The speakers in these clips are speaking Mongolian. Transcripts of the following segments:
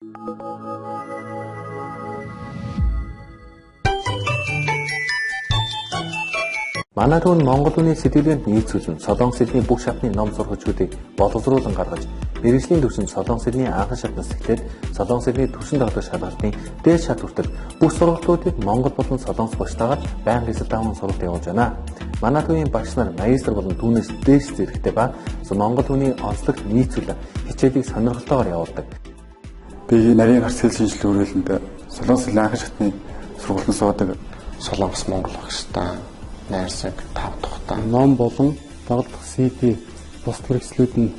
Манай түүн Монгол хүний сэтгэлд нийцүүлэн Солонгос хэлний бүх шатны ном сургачдыг боловсруулан гаргаж, мэргэжлийн түвшинд Солонгос хэлний анхан шатнаас эхлээд Солонгос хэлний түвшинд ордог шалгалтын дээд шат хүртэл бүх сургалтуудыг Монгол болон Солонгос багштайгаар байнга эсрэг даван сургалт явуулж байна. Манай түүний багш нар магистр болон түүнээс дээш зэрэгтэй ба Монгол хүний онцлогт нийцүүлэн хичээлийг сонирхолтойгоор явуулдаг. Би нарийн гарц хэл шинжилгээ хүрээлэнд Солонгос хэлний анхан шатны сургалтанд суудаг. Солонгос Монгол багштай найрсаг тав тухтай ном болон дагалдах CD бус хэрэгслүүд нь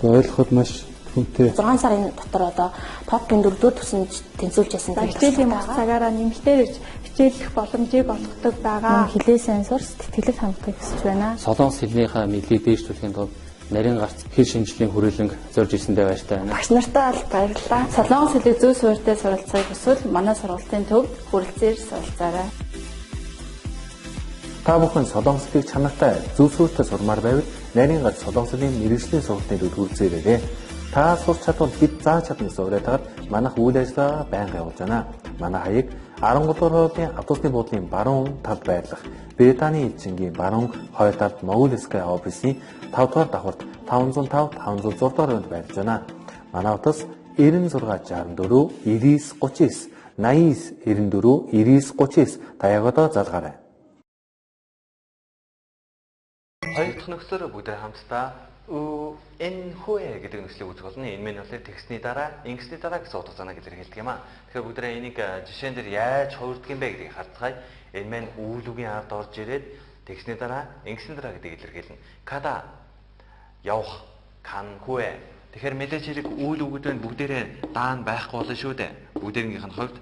ойлгоход маш хүнтэй. 6 сарын дотор одоо ТОП-ын 4-р төсөнд тэнцвүүлж байсан. Хичээлийн цагаараа нэмэлтээр ирж хичээлэх боломжийг олгодог байгаа. Хилээ сайн сурс, тэтгэлэг хангахыг хүсэж байна. Солонгос хэлнийхээ мэдлийг дээшлүүлэхийн тулд нарийн гарц хэл шинжилгээний хүрээлэнг зорж ирсэндээ баяртай байна. Багш нартай баярлалаа. Солонгос хэлийг зөв суурьтай суралцахыг хүсвэл манай сургалтын төвд хүрэлцээр суралцаарай. Та бүхэн Солонгос хэлийг чанартай зөв суурьтай сурмаар байвал нарийн гарц Солонгос хэлний мэргэжлийн сургалтын төвд хүрэлцээрэй. Та сурч чадвал хэд зааж чадна гэсэн уриатаар манайх үйл ажиллагаа байнга явуулж байна. Манай хаяг 13 дугаар хуудын автобусны буудлын баруун талд байрлах Британий элчингийн баруун хойд талд Могул Sky офисын 5 дугаар давхарт 505 506 дугаар хуудад байрлаж байна. Манай утас 9664 9939 8994 9939 таягуудаа залгаарай. Хоёр дахь нөхцөлөөр бүгд хамтдаа энэ хөөе гэдэг нөхцөлийг үзэх болно. Энэ мань болохоор текстний дараа, ингэсний дараа гэсэн утга санааг илэрхийлдэг юм аа. Тэгэхээр бүгд энийг жишээн дээр яаж хувирдаг юм бэ гэдгийг харцгаая. Энэ мань үйл үгийн ард орж ирээд текстний дараа, ингэсний дараа гэдгийг илэрхийлнэ. Када явах, кан хөөе. Тэгэхээр мэдээж хэрэг үйл үгүүдэн бүгдээрээ даан байхгүй болно шүү дээ. Бүгдээрнийх нь хувьд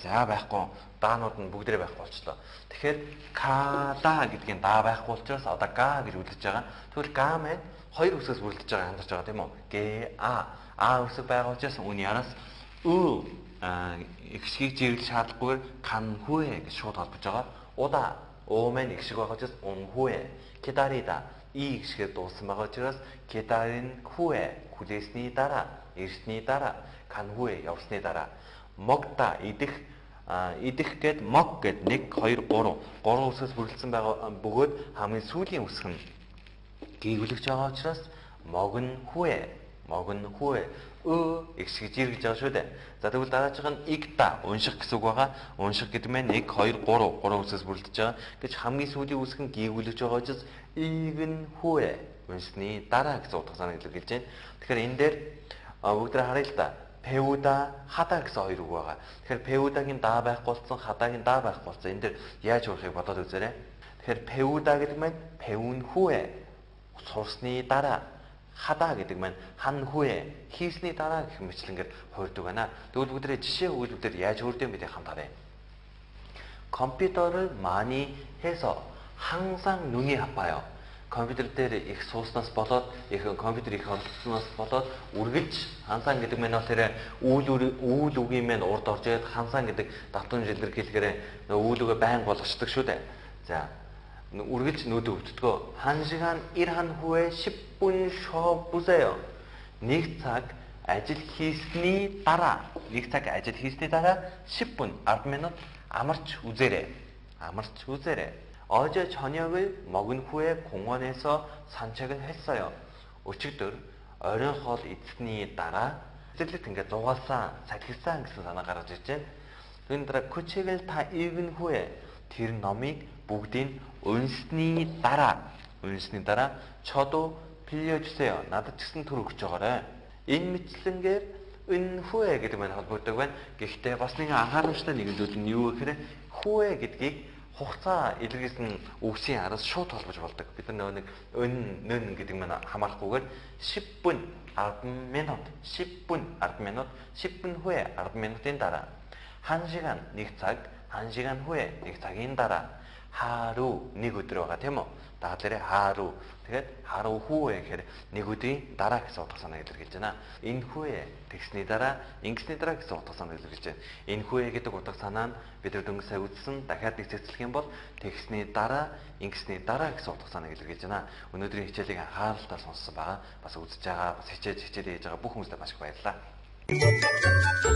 за байхгүй, даанууд нь бүгдээрээ байхгүй болчлоо. Тэгэхээр када гэдгийн даа байхгүй учраас одоо га гэж үлдэж байгаа. Тэгвэл га маань хоёр үсгээс бүрдэж байгаа хандарч байгаа тийм үү? Г а үсэг байгаа учраас үүний араас ихшгийг жирэглэх шаардлагагүйгээр кан хue гэж шууд холбож байгаа. Уда маань ихшиг байгаа учраас ун хue. Кедарида ихшгээр дууссан байгаа учраас кедарин хue хүлээсний дараа, эрсний дараа, кан хue явсны дараа. Могта идэх гэд мог гэд 1 2 3 үсгээс бүрдэлсэн байгаа бөгөөд хамгийн сүүлийн үсэг нь гүйгүүлж байгаа учраас могн хue ихсгэж иргэж байгаа шүү дээ. За тэгвэл дараачих нь игта унших гэсэн үг байгаа. Унших гэдэг нь 1 2 3 үсгээс бүрдэж байгаа. Гэж хамгийн сүүлийн үсэг нь гүйгүүлж байгаа учраас игэн хue уншны дараа гэсэн утга санааг илэрхийлж байна. Тэгэхээр энэ дээр бүгдээ харъя л да. Пеуда хата гэсэн хоёр үг байгаа. Тэгэхээр пеудагийн даа байхгүй болсон, хатагийн даа байхгүй болсон. Энэ дээр яаж урахыг бодоод үзээрэй. Тэгэхээр пеуда гэдэг нь пеун хue сурсны дараа, хата гэдэг нь хан хue хийсний дараа гэх мэтлэнгээр хуурдаг байна. Тэгвэл бүгдээ жишээ өгүүлбэрээр яаж хуурдаг юм бэ хамт харъя. 컴퓨터를 많이 해서 항상 눈이 아파요. 컴퓨터 дээр их сууснаас болоод компьютер их оролцсноос болоод үргэлж хансан гэдэг нь тэр үйл үгийн мэн урд орж ирээд хансан гэдэг давтан жилэрхийлгээр үйл үгээ байн болгочдөг шүү дээ. За үргэлж нүдэ өвддгөө. 1 시간 일한 후에 10분 쉬어 보세요. 1 цаг ажил хийсний дараа 10분 10 минут амарч үзээрэй. 어제 저녁을 먹은 후에 공원에서 산책을 했어요. өчигдөр оройн хоол эзсний дараа зэрлэг ингээд зугаалсан, сахилсан гэсэн санаа гаргаж ирж байна. Түүний дараа күчээгэл та 읽은 후에 тэр номыг бүгдийг унсны дараа 저도 빌려주세요. надад ч гэсэн төр өгч байгаарай. Энэ мэтлэнгээр 은 후에 гэдэг нь холбогддог байна. Гэхдээ бас нэг анхаарамжтай нэг зүйл нь юу гэхээр 후에 гэдгийг хугацаа илэрхийлсэн үгсийн араас шууд холбож болдог. Бид нар нэг өн гэдэг нь хамаарахгүйгээр 10분 10 минут 10분 10분 후에 10 минутын дараа 1 시간 1 цаг 1 시간 후에 1 цагийн дараа 하루 1 өдөр байгаа тийм үү? дагалэрэ 하루. Тэгээд 하루 후에 гэхээр 1 өдрийн дараа гэсэн утга санааг илэрхийлж байна. Энэ 후에 тэгсний дараа, ингэсний дараа гэсэн утга санааг илэрхийлж байна. Энэ 후에 гэдэг утга санаа нь бид өнгө сая үзсэн дахиад нэг цэцлэх юм бол тэгсний дараа, ингэсний дараа гэсэн утга санааг илэрхийлж байна. Өнөөдрийн хичээлийг анхааралтай сонссон байгаа. Бас үзэж байгаа, бас хичээлээ хийж байгаа бүх хүмүүстээ маш их баярлалаа. байна.